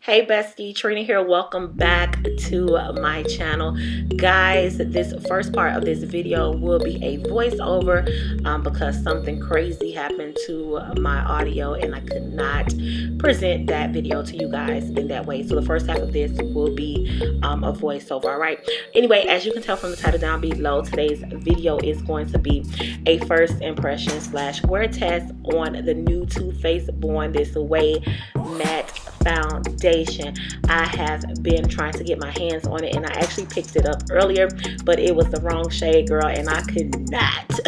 Hey bestie, Trina here. Welcome back to my channel. Guys, this first part of this video will be a voiceover because something crazy happened to my audio and I could not present that video to you guys in that way. So the first half of this will be a voiceover, all right? Anyway, as you can tell from the title down below, today's video is going to be a first impression / wear test on the new Too Faced Born This Way matte foundation. I have been trying to get my hands on it and I actually picked it up earlier, but it was the wrong shade, girl, and I could not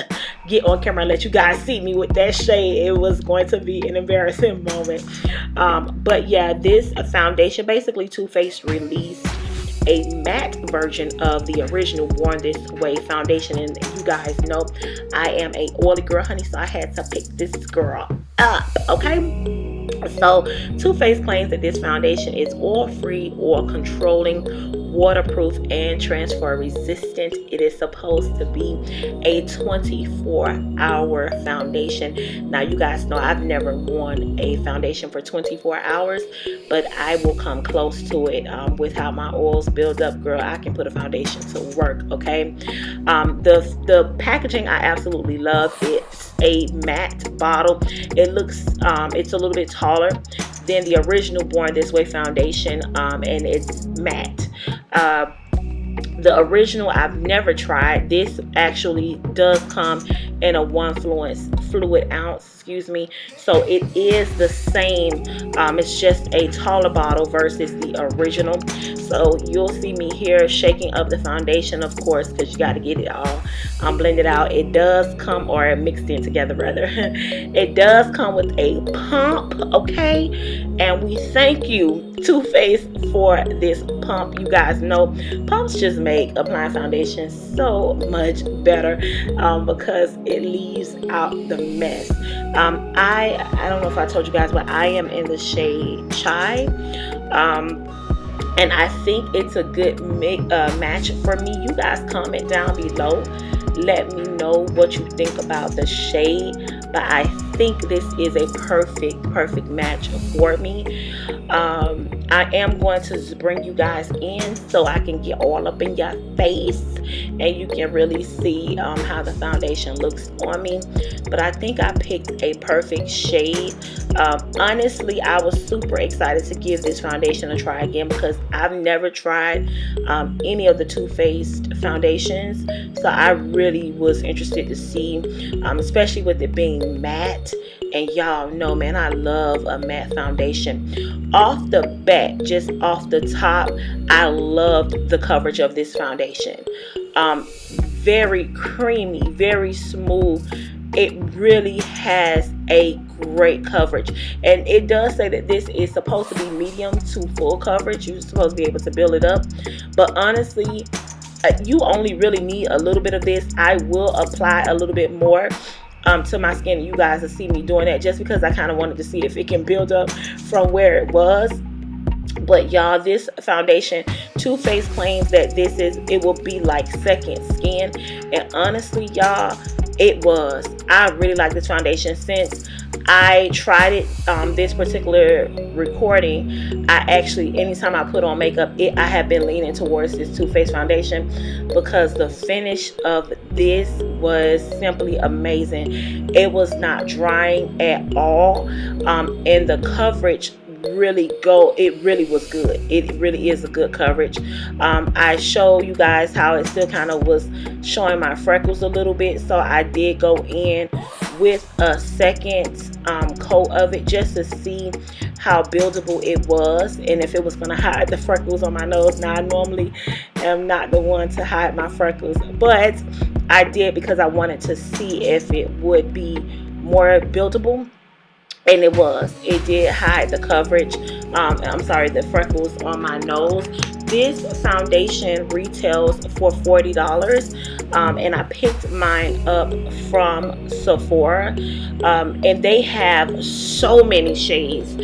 get on camera and let you guys see me with that shade. It was going to be an embarrassing moment. But yeah, this foundation, basically Too Faced released a matte version of the original Born This Way foundation, and you guys know I am a oily girl, honey, so I had to pick this girl up, okay? So Too Faced claims that this foundation is oil-free, oil-controlling, waterproof, and transfer resistant. It is supposed to be a 24-hour foundation. Now you guys know I've never worn a foundation for 24 hours, but I will come close to it. With how my oils build up, girl, I can put a foundation to work, okay? The packaging I absolutely love. It's a matte bottle. It looks it's a little bit taller than the original Born This Way foundation, and it's matte. The original I've never tried. This actually does come in a 1 fluid ounce, excuse me, so it is the same. It's just a taller bottle versus the original. So you'll see me here shaking up the foundation, of course, because you got to get it all blended out. It does come, or mixed in together rather. It does come with a pump, okay? And we thank you, Too Faced, for this pump. You guys know pumps just make applying foundation so much better because it leaves out the mess. I don't know if I told you guys, but I am in the shade Chai. And I think it's a good match for me. You guys comment down below. Let me know what you think about the shade. But I think this is a perfect match for me. I am going to bring you guys in so I can get all up in your face and you can really see how the foundation looks on me. But I think I picked a perfect shade. Honestly, I was super excited to give this foundation a try again because I've never tried any of the Too Faced foundations, so I really was interested to see, especially with it being matte. And y'all know, man, I love a matte foundation. Off the bat, just off the top, I loved the coverage of this foundation. Very creamy, very smooth. It really has a great coverage, and it does say that this is supposed to be medium to full coverage. You're supposed to be able to build it up, but honestly, you only really need a little bit of this. I will apply a little bit more to my skin. You guys will see me doing that just because I kind of wanted to see if it can build up from where it was. But y'all, this foundation, Too Faced claims that it will be like second skin, and honestly, y'all, it was. I really like this foundation. Since I tried it this particular recording, I actually, anytime I put on makeup, I have been leaning towards this Too Faced foundation because the finish of this was simply amazing. It was not drying at all, and the coverage it really was good. It really is a good coverage. I show you guys how it still kind of was showing my freckles a little bit, so I did go in with a second coat of it just to see how buildable it was and if it was going to hide the freckles on my nose. Now, I normally am not the one to hide my freckles, but I did because I wanted to see if it would be more buildable. And it was. It did hide the coverage. I'm sorry, the freckles on my nose. This foundation retails for $40, and I picked mine up from Sephora, and they have so many shades.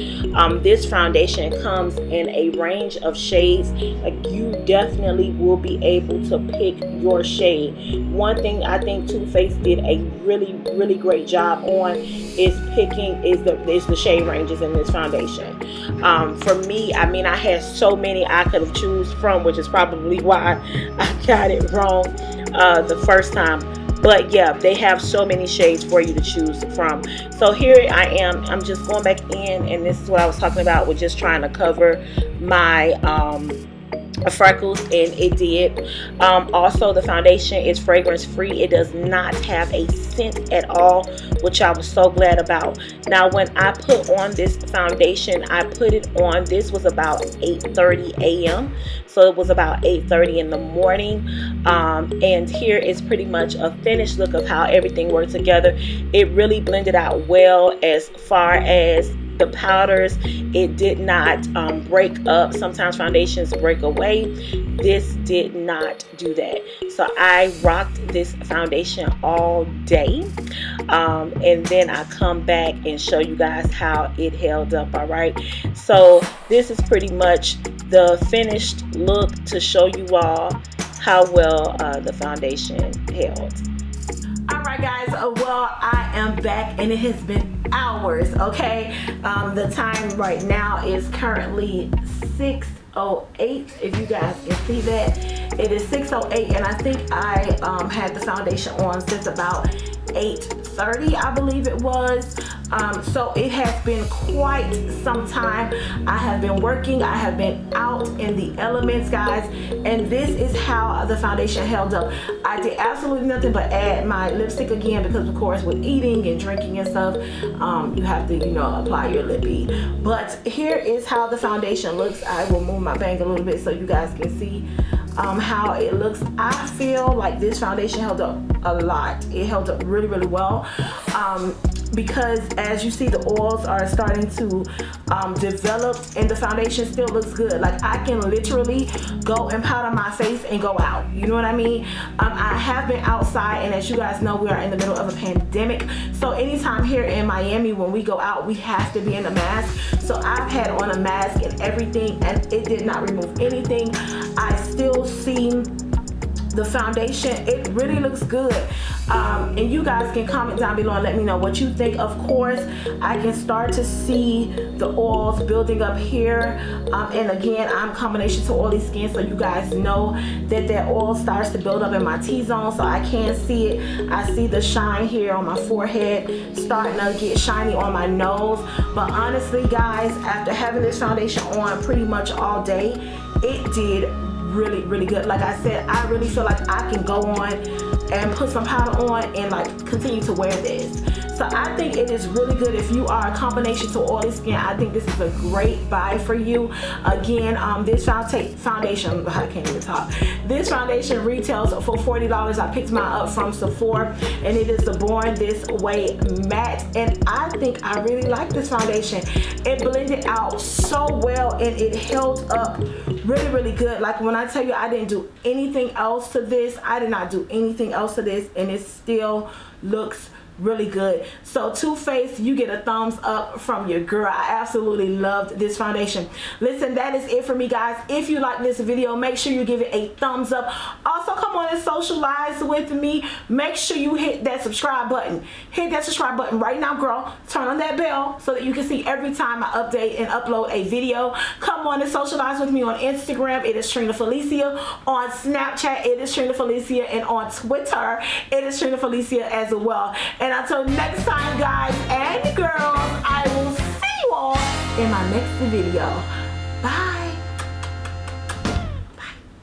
This foundation comes in a range of shades. Like, you definitely will be able to pick your shade. One thing I think Too Faced did a really great job on is the shade ranges in this foundation. For me, I mean, I had so many I could have choose from, which is probably why I got it wrong the first time. But yeah, they have so many shades for you to choose from. So here I am. I'm just going back in, and this is what I was talking about with just trying to cover my freckles, and it did. Also, the foundation is fragrance free. It does not have a scent at all, which I was so glad about. Now, when I put on this foundation, I put it on, this was about 8:30 a.m. So it was about 8:30 in the morning. And here is pretty much a finished look of how everything worked together. It really blended out well. As far as the powders, it did not break up. Sometimes foundations break away. This did not do that. So I rocked this foundation all day, and then I come back and show you guys how it held up. All right, so this is pretty much the finished look to show you all how well the foundation held. Alright guys, well, I am back and it has been hours, okay? The time right now is currently 6:08, if you guys can see that. It is 6:08, and I think I had the foundation on since about 8:30, I believe it was. So it has been quite some time. I have been working, I have been out in the elements, guys, and this is how the foundation held up. I did absolutely nothing but add my lipstick again, because of course with eating and drinking and stuff, you have to, you know, apply your lippy. But here is how the foundation looks. I will move my bang a little bit so you guys can see how it looks. I feel like this foundation held up a lot. It held up really well, because as you see, the oils are starting to develop, and the foundation still looks good. Like, I can literally go and powder my face and go out, you know what I mean? I have been outside, and as you guys know, we are in the middle of a pandemic, so anytime here in Miami when we go out, we have to be in a mask. So I've had on a mask and everything, and it did not remove anything. I still see the foundation. It really looks good. And you guys can comment down below and let me know what you think. Of course, I can start to see the oils building up here, and again, I'm combination to oily skin, so you guys know that that oil starts to build up in my T-zone, so I can see it. I see the shine here on my forehead starting to get shiny on my nose. But honestly guys, after having this foundation on pretty much all day, it did really good. Like I said, I really feel like I can go on and put some powder on and like continue to wear this. So I think it is really good if you are a combination to oily skin. I think this is a great buy for you. Again, this foundation, I can't even talk. This foundation retails for $40. I picked mine up from Sephora, and it is the Born This Way matte, and I think I really like this foundation. It blended out so well, and it held up really good. Like, when I tell you I didn't do anything else to this, I did not do anything else to this, and it still looks really good. So Too Faced, you get a thumbs up from your girl. I absolutely loved this foundation. Listen, that is it for me, guys. If you like this video, make sure you give it a thumbs up. Also, come on and socialize with me. Make sure you hit that subscribe button. Hit that subscribe button right now, girl. Turn on that bell so that you can see every time I update and upload a video. Come on and socialize with me on Instagram. It is Trina Felicia. On Snapchat, it is Trina Felicia. And on Twitter, it is Trina Felicia as well. And until next time, guys and girls, I will see you all in my next video. Bye.